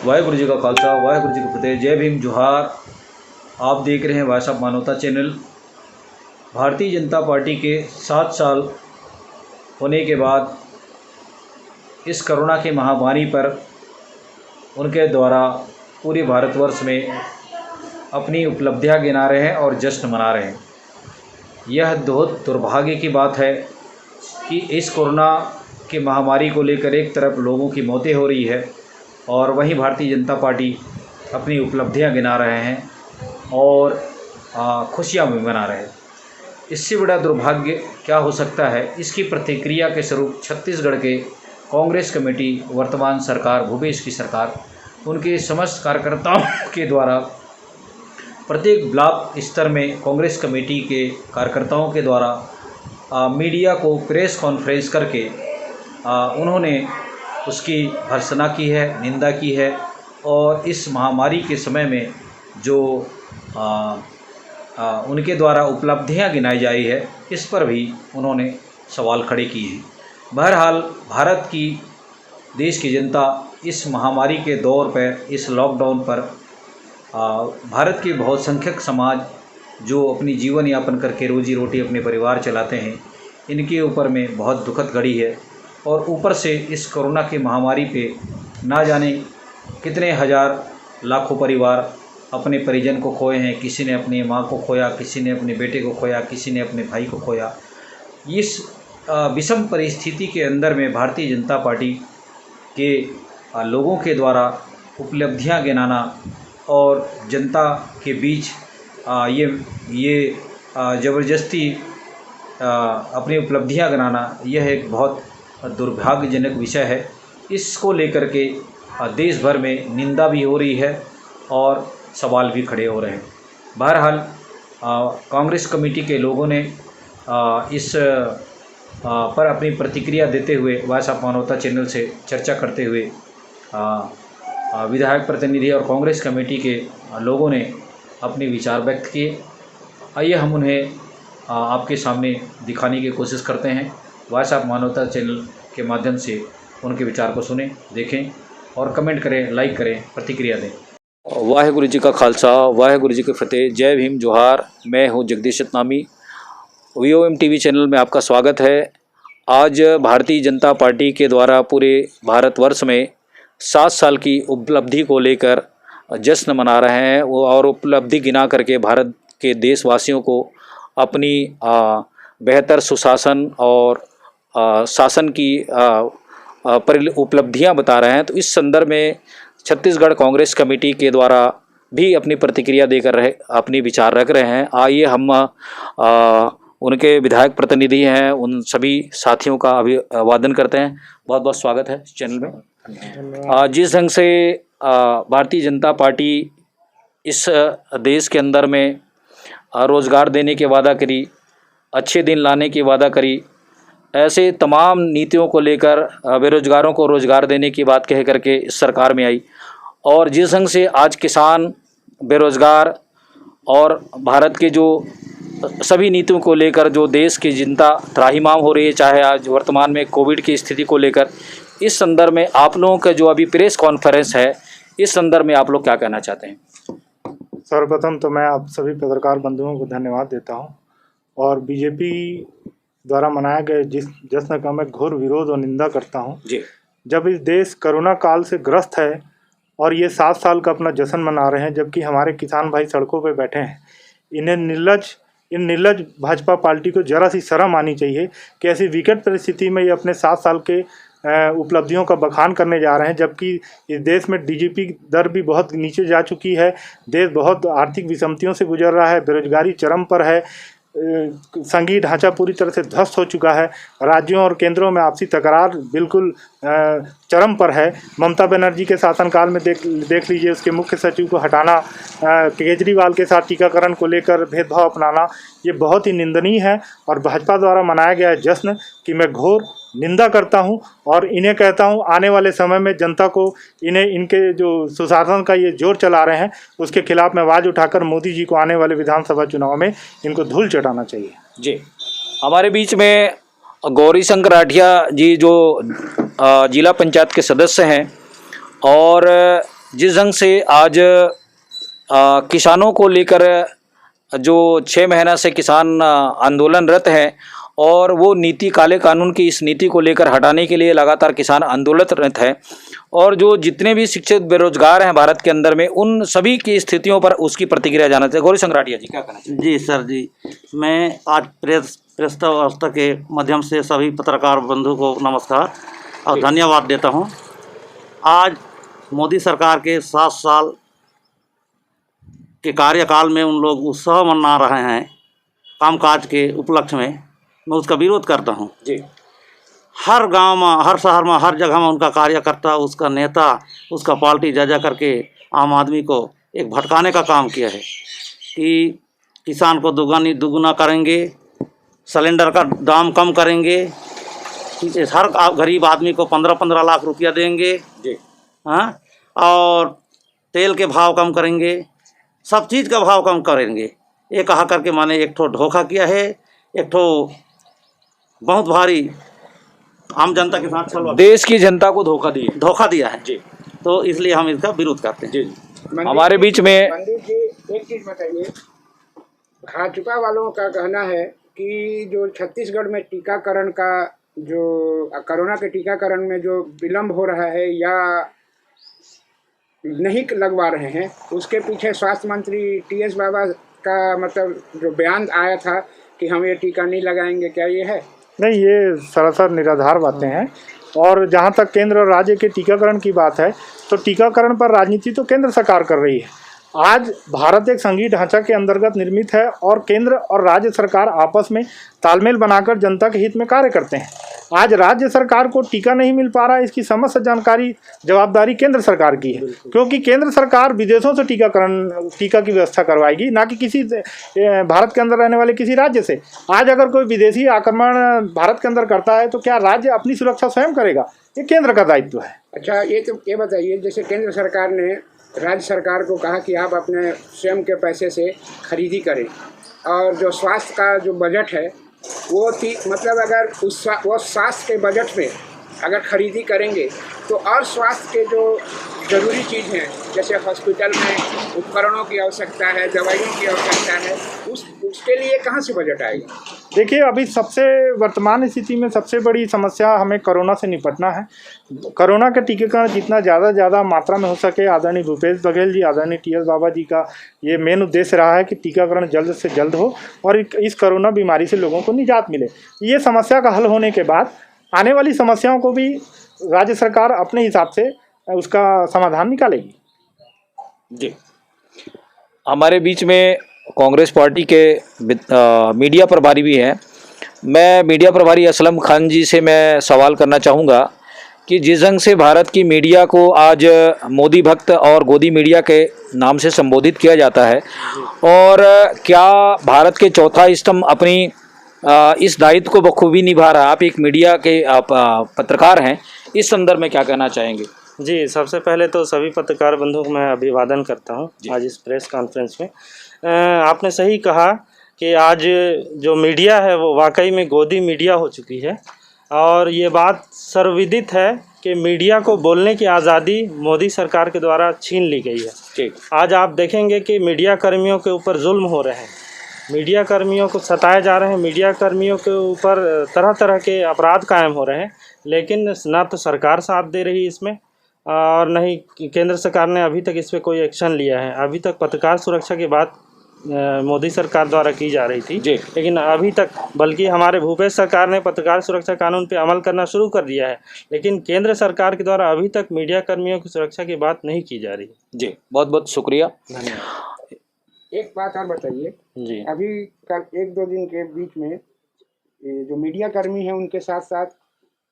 वाहेगुरु जी का खालसा, वाहेगुरु जी की फतेह। जय भीम, जोहार। आप देख रहे हैं वॉइस ऑफ मानवता चैनल। भारतीय जनता पार्टी के 7 साल होने के बाद इस कोरोना की महामारी पर उनके द्वारा पूरे भारतवर्ष में अपनी उपलब्धियां गिना रहे हैं और जश्न मना रहे हैं। यह बहुत दुर्भाग्य की बात है कि इस कोरोना की महामारी को लेकर एक तरफ लोगों की मौतें हो रही है और वहीं भारतीय जनता पार्टी अपनी उपलब्धियां गिना रहे हैं और खुशियां भी मना रहे हैं। इससे बड़ा दुर्भाग्य क्या हो सकता है? इसकी प्रतिक्रिया के स्वरूप छत्तीसगढ़ के कांग्रेस कमेटी, वर्तमान सरकार, भूपेश की सरकार, उनके समस्त कार्यकर्ताओं के द्वारा प्रत्येक ब्लॉक स्तर में कांग्रेस कमेटी के कार्यकर्ताओं के द्वारा मीडिया को प्रेस कॉन्फ्रेंस करके उन्होंने उसकी भर्त्सना की है, निंदा की है और इस महामारी के समय में जो उनके द्वारा उपलब्धियां गिनाई जाई है, इस पर भी उन्होंने सवाल खड़े किए हैं। बहरहाल भारत की, देश की जनता इस महामारी के दौर पर, इस लॉकडाउन पर भारत के बहुसंख्यक समाज जो अपनी जीवन यापन करके रोजी रोटी अपने परिवार चलाते हैं, इनके ऊपर में बहुत दुखद घड़ी है। और ऊपर से इस कोरोना की महामारी पे ना जाने कितने हज़ार लाखों परिवार अपने परिजन को खोए हैं। किसी ने अपनी माँ को खोया, किसी ने अपने बेटे को खोया, किसी ने अपने भाई को खोया। इस विषम परिस्थिति के अंदर में भारतीय जनता पार्टी के लोगों के द्वारा उपलब्धियां गिनाना और जनता के बीच ये ज़बरदस्ती अपनी उपलब्धियां गिनाना, यह एक बहुत दुर्भाग्यजनक विषय है। इसको लेकर के देश भर में निंदा भी हो रही है और सवाल भी खड़े हो रहे हैं। बहरहाल कांग्रेस कमेटी के लोगों ने इस पर अपनी प्रतिक्रिया देते हुए वॉइस ऑफ मानवता चैनल से चर्चा करते हुए विधायक प्रतिनिधि और कांग्रेस कमेटी के लोगों ने अपने विचार व्यक्त किए। आइए हम उन्हें आपके सामने दिखाने की कोशिश करते हैं। वॉइस ऑफ मानवता चैनल के माध्यम से उनके विचार को सुनें, देखें और कमेंट करें, लाइक करें, प्रतिक्रिया दें। वाहेगुरु जी का खालसा, वाहेगुरु जी की फतेह। जय भीम, जोहार। मैं हूं Jagdish Satnami. VOM TV channel में आपका स्वागत है। आज भारतीय जनता पार्टी के द्वारा पूरे भारतवर्ष में 7 साल की उपलब्धि को लेकर जश्न मना रहे हैं और उपलब्धि गिना करके भारत के देशवासियों को अपनी बेहतर सुशासन और शासन की उपलब्धियां बता रहे हैं। तो इस संदर्भ में छत्तीसगढ़ कांग्रेस कमेटी के द्वारा भी अपनी प्रतिक्रिया देकर अपनी विचार रख रहे हैं। आइए हम उनके विधायक प्रतिनिधि हैं, उन सभी साथियों का अभिवादन करते हैं। बहुत बहुत स्वागत है इस चैनल में। जिस ढंग से भारतीय जनता पार्टी इस देश के अंदर में रोज़गार देने के वादा करी, अच्छे दिन लाने की वादा करी, ऐसे तमाम नीतियों को लेकर बेरोजगारों को रोज़गार देने की बात कह करके इस सरकार में आई। और जिस ढंग से आज किसान, बेरोजगार और भारत के जो सभी नीतियों को लेकर जो देश की जनता त्राहिमाम हो रही है, चाहे आज वर्तमान में कोविड की स्थिति को लेकर, इस संदर्भ में आप लोगों का जो अभी प्रेस कॉन्फ्रेंस है, इस संदर्भ में आप लोग क्या कहना चाहते हैं? सर्वप्रथम तो मैं आप सभी पत्रकार बंधुओं को धन्यवाद देता हूं और बीजेपी द्वारा मनाया गया जिस जश्न का मैं घोर विरोध और निंदा करता हूं। जी। जब इस देश कोरोना काल से ग्रस्त है और ये 7 साल का अपना जश्न मना रहे हैं, जबकि हमारे किसान भाई सड़कों पे बैठे हैं, इन निर्लज भाजपा पार्टी को जरा सी शर्म आनी चाहिए कि ऐसी विकट परिस्थिति में ये अपने 7 साल के उपलब्धियों का बखान करने जा रहे हैं, जबकि इस देश में DGP दर भी बहुत नीचे जा चुकी है। देश बहुत आर्थिक विषमतियों से गुजर रहा है, बेरोजगारी चरम पर है, संघीय ढांचा पूरी तरह से ध्वस्त हो चुका है, राज्यों और केंद्रों में आपसी तकरार बिल्कुल चरम पर है। ममता बनर्जी के शासनकाल में देख लीजिए, उसके मुख्य सचिव को हटाना, केजरीवाल के साथ टीकाकरण को लेकर भेदभाव अपनाना, ये बहुत ही निंदनीय है और भाजपा द्वारा मनाया गया है जश्न कि मैं घोर निंदा करता हूं और इन्हें कहता हूं आने वाले समय में जनता को इनके जो सुशासन का ये जोर चला रहे हैं, उसके खिलाफ में आवाज़ उठाकर मोदी जी को आने वाले विधानसभा चुनाव में इनको धूल चटाना चाहिए। जी, हमारे बीच में गौरी शंकर राठिया जी जो जिला पंचायत के सदस्य हैं और जिस ढंग से आज किसानों को लेकर जो 6 महीना से किसान आंदोलनरत है और वो नीति काले कानून की इस नीति को लेकर हटाने के लिए लगातार किसान आंदोलनरत है और जो जितने भी शिक्षित बेरोजगार हैं भारत के अंदर में उन सभी की स्थितियों पर उसकी प्रतिक्रिया जानना चाहिए। गौरी संगराटिया जी क्या कहना चाहिए? जी सर जी, मैं आज प्रेस वार्ता के माध्यम से सभी पत्रकार बंधु को नमस्कार और धन्यवाद देता हूं। आज मोदी सरकार के 7 साल के कार्यकाल में उन लोग उत्सव मना रहे हैं कामकाज के उपलक्ष्य में, मैं उसका विरोध करता हूं। जी, हर गांव में, हर शहर में, हर जगह में उनका कार्यकर्ता, उसका नेता, उसका पार्टी जा करके आम आदमी को एक भटकाने का काम किया है कि किसान को दुगुना करेंगे, सिलेंडर का दाम कम करेंगे, हर गरीब आदमी को 15-15 लाख रुपया देंगे जी, हाँ, और तेल के भाव कम करेंगे, सब चीज़ का भाव कम करेंगे। ये कहा करके माने एक ठो धोखा किया है, एक ठो बहुत भारी आम जनता के साथ छल, देश की जनता को धोखा दिया है जी। तो इसलिए हम इसका विरोध करते हैं जी। हमारे बीच में मंदिर जी एक चीज़ बताइए, भाजपा वालों का कहना है कि जो छत्तीसगढ़ में टीकाकरण का जो कोरोना के टीकाकरण में जो विलम्ब हो रहा है या नहीं लगवा रहे हैं, उसके पीछे स्वास्थ्य मंत्री टीएस बाबा का मतलब जो बयान आया था कि हम ये टीका नहीं लगाएंगे, क्या ये है? नहीं, ये सरासर निराधार बातें हैं। और जहाँ तक केंद्र और राज्य के टीकाकरण की बात है तो टीकाकरण पर राजनीति तो केंद्र सरकार कर रही है। आज भारत एक संघीय ढांचा के अंतर्गत निर्मित है और केंद्र और राज्य सरकार आपस में तालमेल बनाकर जनता के हित में कार्य करते हैं। आज राज्य सरकार को टीका नहीं मिल पा रहा है, इसकी समस्त जानकारी जवाबदारी केंद्र सरकार की है, क्योंकि केंद्र सरकार विदेशों से टीका की व्यवस्था करवाएगी, ना कि किसी भारत के अंदर रहने वाले किसी राज्य से। आज अगर कोई विदेशी आक्रमण भारत के अंदर करता है तो क्या राज्य अपनी सुरक्षा स्वयं करेगा? ये केंद्र का दायित्व है। अच्छा, ये बताइए, जैसे केंद्र सरकार ने राज्य सरकार को कहा कि आप अपने स्वयं के पैसे से खरीदी करें, और जो स्वास्थ्य का जो बजट है वो मतलब अगर वो स्वास्थ्य के बजट में अगर खरीदी करेंगे तो और स्वास्थ्य के जो ज़रूरी चीज़ हैं, जैसे हॉस्पिटल में उपकरणों की आवश्यकता है, दवाइयों की आवश्यकता है, उसके लिए कहाँ से बजट आएगा? देखिए, अभी सबसे वर्तमान स्थिति में सबसे बड़ी समस्या हमें कोरोना से निपटना है। कोरोना का टीकाकरण जितना ज़्यादा मात्रा में हो सके, आदरणीय भूपेश बघेल जी, आदरणीय टीएस बाबा जी का ये मेन उद्देश्य रहा है कि टीकाकरण जल्द से जल्द हो और इस कोरोना बीमारी से लोगों को निजात मिले। ये समस्या का हल होने के बाद आने वाली समस्याओं को भी राज्य सरकार अपने हिसाब से उसका समाधान निकालेगी। जी, हमारे बीच में कांग्रेस पार्टी के मीडिया प्रभारी भी हैं। मैं मीडिया प्रभारी असलम खान जी से मैं सवाल करना चाहूँगा कि जिस ढंग से भारत की मीडिया को आज मोदी भक्त और गोदी मीडिया के नाम से संबोधित किया जाता है, और क्या भारत के चौथा स्तंभ अपनी इस दायित्व को बखूबी निभा रहा है? आप एक मीडिया के पत्रकार हैं, इस संदर्भ में क्या कहना चाहेंगे? जी, सबसे पहले तो सभी पत्रकार बंधुओं को मैं अभिवादन करता हूं आज इस प्रेस कॉन्फ्रेंस में। आपने सही कहा कि आज जो मीडिया है वो वाकई में गोदी मीडिया हो चुकी है, और ये बात सर्वविदित है कि मीडिया को बोलने की आज़ादी मोदी सरकार के द्वारा छीन ली गई है। ठीक, आज आप देखेंगे कि मीडिया कर्मियों के ऊपर जुल्म हो रहे हैं, मीडिया कर्मियों को सताए जा रहे हैं, मीडिया कर्मियों के ऊपर तरह तरह के अपराध कायम हो रहे हैं, लेकिन ना तो सरकार साथ दे रही इसमें और न ही केंद्र सरकार ने अभी तक इस पर कोई एक्शन लिया है। अभी तक पत्रकार सुरक्षा की बात मोदी सरकार द्वारा की जा रही थी, लेकिन अभी तक, बल्कि हमारे भूपेश सरकार ने पत्रकार सुरक्षा कानून पे अमल करना शुरू कर दिया है, लेकिन केंद्र सरकार के द्वारा अभी तक मीडिया कर्मियों की सुरक्षा की बात नहीं की जा रही। जी, बहुत बहुत शुक्रिया, धन्यवाद। एक बात और बताइए जी, अभी कल 1-2 दिन के बीच में ये जो मीडिया कर्मी हैं उनके साथ साथ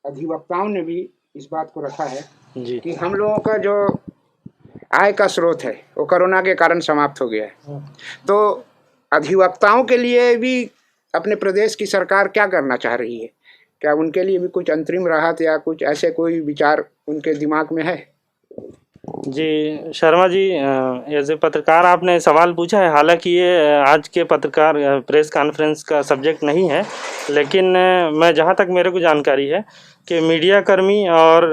अधिवक्ताओं ने भी इस बात को रखा है जी, कि हम लोगों का जो आय का स्रोत है वो कोरोना के कारण समाप्त हो गया है। तो अधिवक्ताओं के लिए भी अपने प्रदेश की सरकार क्या करना चाह रही है? क्या उनके लिए भी कुछ अंतरिम राहत या कुछ ऐसे कोई विचार उनके दिमाग में है? जी शर्मा जी, एज ए पत्रकार आपने सवाल पूछा है। हालांकि ये आज के पत्रकार प्रेस कॉन्फ्रेंस का सब्जेक्ट नहीं है, लेकिन मैं जहां तक मेरे को जानकारी है कि मीडिया कर्मी और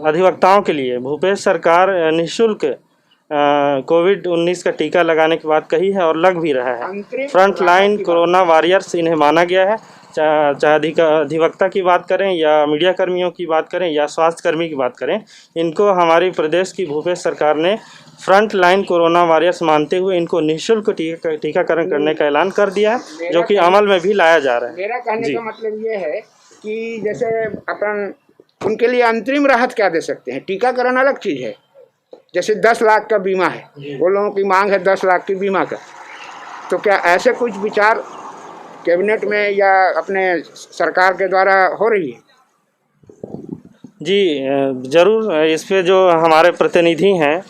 अधिवक्ताओं के लिए भूपेश सरकार निःशुल्क कोविड-19 का टीका लगाने की बात कही है और लग भी रहा है। फ्रंट लाइन कोरोना वॉरियर्स इन्हें माना गया है, चाहे अधिवक्ता की बात करें या मीडिया कर्मियों की बात करें या स्वास्थ्य कर्मी की बात करें, इनको हमारे प्रदेश की भूपेश सरकार ने फ्रंट लाइन कोरोना वॉरियर्स मानते हुए इनको निःशुल्क टीकाकरण करने का ऐलान कर दिया है, जो कि अमल में भी लाया जा रहा है। मेरा कहने का मतलब ये है कि जैसे अपन उनके लिए अंतरिम राहत क्या दे सकते हैं। टीकाकरण अलग चीज़ है, जैसे 10 लाख का बीमा है, वो लोगों की मांग है 10 लाख की बीमा का, तो क्या ऐसे कुछ विचार कैबिनेट में या अपने सरकार के द्वारा हो रही है? जी ज़रूर, इस पे जो हमारे प्रतिनिधि हैं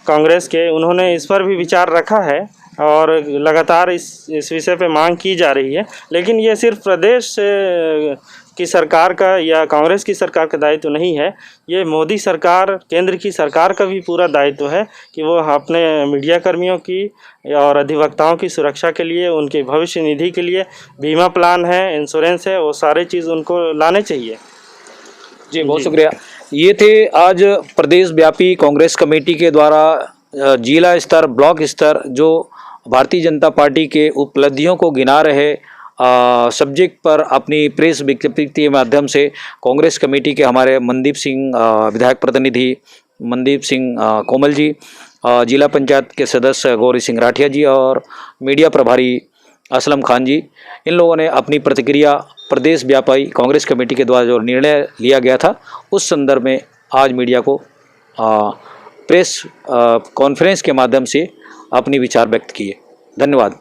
कांग्रेस के, उन्होंने इस पर भी विचार रखा है और लगातार इस विषय पे मांग की जा रही है। लेकिन ये सिर्फ प्रदेश की सरकार का या कांग्रेस की सरकार का दायित्व नहीं है, ये मोदी सरकार, केंद्र की सरकार का भी पूरा दायित्व है कि वो अपने मीडिया कर्मियों की और अधिवक्ताओं की सुरक्षा के लिए, उनके भविष्य निधि के लिए बीमा प्लान है, इंश्योरेंस है, वो सारे चीज़ उनको लाने चाहिए। जी बहुत शुक्रिया। ये थे आज प्रदेश व्यापी कांग्रेस कमेटी के द्वारा जिला स्तर, ब्लॉक स्तर जो भारतीय जनता पार्टी के उपलब्धियों को गिना रहे सब्जेक्ट पर अपनी प्रेस विज्ञप्ति के माध्यम से कांग्रेस कमेटी के हमारे मनदीप सिंह विधायक प्रतिनिधि मनदीप सिंह कोमल जी, जिला पंचायत के सदस्य गौरी सिंह राठिया जी और मीडिया प्रभारी असलम खान जी, इन लोगों ने अपनी प्रतिक्रिया प्रदेश व्यापी कांग्रेस कमेटी के द्वारा जो निर्णय लिया गया था उस संदर्भ में आज मीडिया को प्रेस कॉन्फ्रेंस के माध्यम से अपनी विचार व्यक्त किए। धन्यवाद।